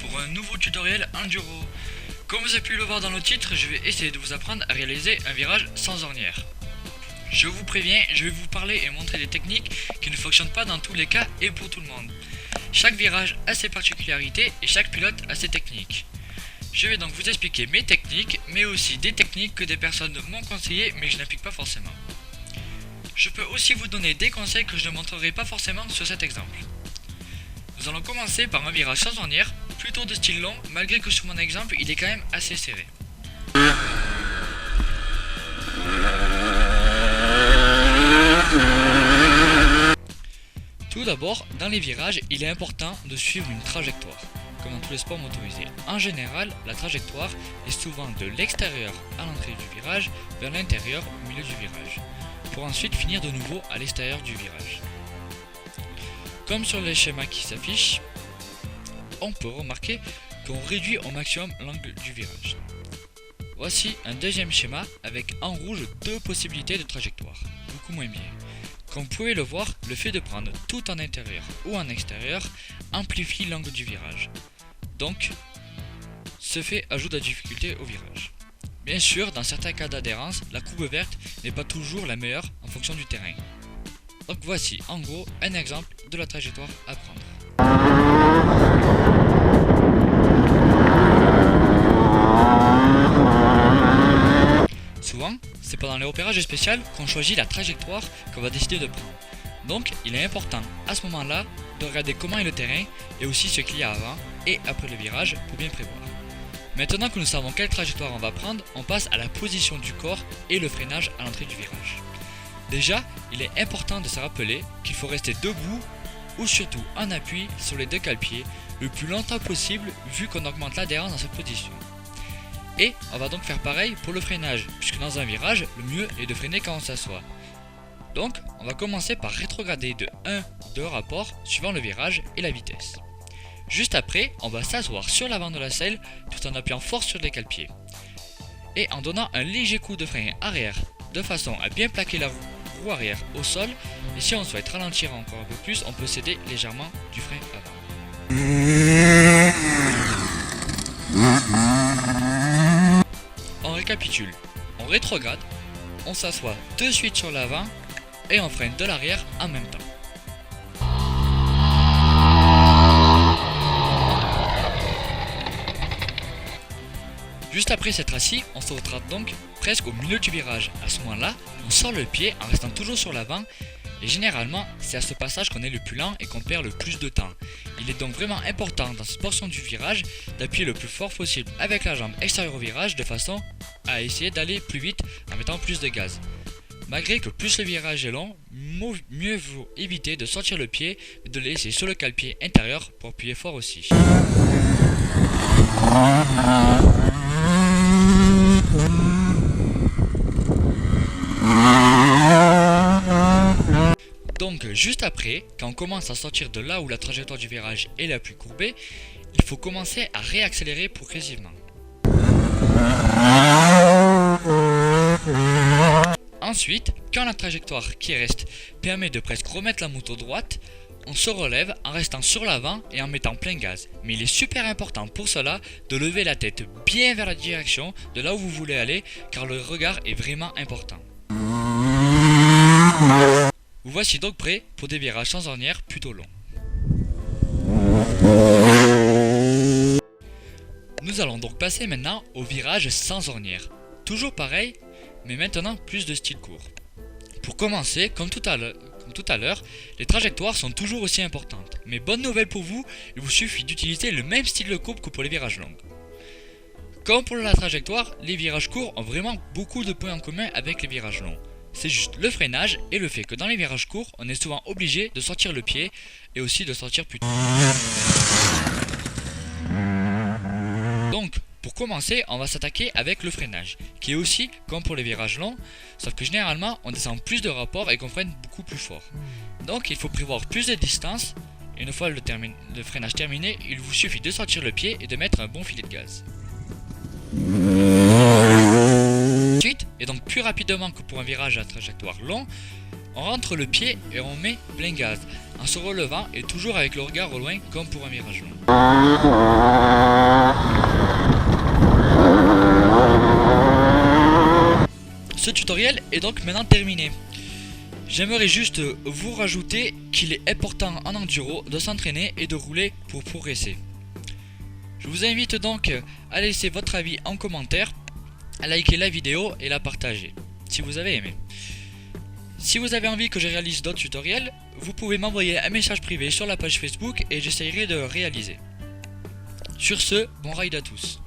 pour un nouveau tutoriel enduro. Comme vous avez pu le voir dans le titre, je vais essayer de vous apprendre à réaliser un virage sans ornière. Je vous préviens, je vais vous parler et montrer des techniques qui ne fonctionnent pas dans tous les cas et pour tout le monde. Chaque virage a ses particularités et chaque pilote a ses techniques. Je vais donc vous expliquer mes techniques, mais aussi des techniques que des personnes m'ont conseillées mais que je n'applique pas forcément. Je peux aussi vous donner des conseils que je ne montrerai pas forcément sur cet exemple. Nous allons commencer par un virage sans ornière, plutôt de style long, malgré que sur mon exemple il est quand même assez serré. Tout d'abord, dans les virages, il est important de suivre une trajectoire, comme dans tous les sports motorisés. En général, la trajectoire est souvent de l'extérieur à l'entrée du virage vers l'intérieur au milieu du virage, pour ensuite finir de nouveau à l'extérieur du virage. Comme sur les schémas qui s'affichent, on peut remarquer qu'on réduit au maximum l'angle du virage. Voici un deuxième schéma avec en rouge deux possibilités de trajectoire, beaucoup moins bien. Comme vous pouvez le voir, le fait de prendre tout en intérieur ou en extérieur amplifie l'angle du virage. Donc, ce fait ajoute de la difficulté au virage. Bien sûr, dans certains cas d'adhérence, la courbe verte n'est pas toujours la meilleure en fonction du terrain. Donc voici en gros un exemple de la trajectoire à prendre. Souvent, c'est pendant les repérages spéciaux qu'on choisit la trajectoire qu'on va décider de prendre. Donc, il est important à ce moment-là de regarder comment est le terrain et aussi ce qu'il y a avant et après le virage pour bien prévoir. Maintenant que nous savons quelle trajectoire on va prendre, on passe à la position du corps et le freinage à l'entrée du virage. Déjà, il est important de se rappeler qu'il faut rester debout ou surtout en appui sur les deux cale-pieds le plus longtemps possible vu qu'on augmente l'adhérence dans cette position. Et on va donc faire pareil pour le freinage, puisque dans un virage, le mieux est de freiner quand on s'assoit. Donc, on va commencer par rétrograder de 1 ou 2 rapports suivant le virage et la vitesse. Juste après, on va s'asseoir sur l'avant de la selle tout en appuyant fort sur les cale-pieds. Et en donnant un léger coup de frein arrière, de façon à bien plaquer la roue arrière au sol, et si on souhaite ralentir encore un peu plus, on peut céder légèrement du frein avant. On récapitule, on rétrograde, on s'assoit de suite sur l'avant et on freine de l'arrière en même temps. Juste après s'être assis, on se retrade donc presque au milieu du virage. À ce moment-là, on sort le pied en restant toujours sur l'avant et généralement, c'est à ce passage qu'on est le plus lent et qu'on perd le plus de temps. Il est donc vraiment important dans cette portion du virage d'appuyer le plus fort possible avec la jambe extérieure au virage de façon à essayer d'aller plus vite en mettant plus de gaz. Malgré que plus le virage est long, mieux vaut éviter de sortir le pied et de le laisser sur le cale-pied intérieur pour appuyer fort aussi. Donc juste après, quand on commence à sortir de là où la trajectoire du virage est la plus courbée, il faut commencer à réaccélérer progressivement. Ensuite, quand la trajectoire qui reste permet de presque remettre la moto droite, on se relève en restant sur l'avant et en mettant plein gaz. Mais il est super important pour cela de lever la tête bien vers la direction de là où vous voulez aller car le regard est vraiment important. Vous voici donc prêt pour des virages sans ornière plutôt longs. Nous allons donc passer maintenant au virage sans ornière. Toujours pareil, mais maintenant plus de style court. Pour commencer, comme tout à l'heure, les trajectoires sont toujours aussi importantes. Mais bonne nouvelle pour vous, il vous suffit d'utiliser le même style de courbe que pour les virages longs. Comme pour la trajectoire, les virages courts ont vraiment beaucoup de points en commun avec les virages longs. C'est juste le freinage et le fait que dans les virages courts, on est souvent obligé de sortir le pied et aussi de sortir plus tôt. Donc, pour commencer, on va s'attaquer avec le freinage, qui est aussi comme pour les virages longs, sauf que généralement, on descend plus de rapports et qu'on freine beaucoup plus fort. Donc, il faut prévoir plus de distance, et une fois le freinage terminé, il vous suffit de sortir le pied et de mettre un bon filet de gaz. Ensuite, et donc plus rapidement que pour un virage à trajectoire long, On rentre le pied et on met plein gaz, en se relevant et toujours avec le regard au loin comme pour un mirage long. Ce tutoriel est donc maintenant terminé. J'aimerais juste vous rajouter qu'il est important en enduro de s'entraîner et de rouler pour progresser. Je vous invite donc à laisser votre avis en commentaire, à liker la vidéo et la partager si vous avez aimé. Si vous avez envie que je réalise d'autres tutoriels, vous pouvez m'envoyer un message privé sur la page Facebook et j'essaierai de réaliser. Sur ce, bon ride à tous.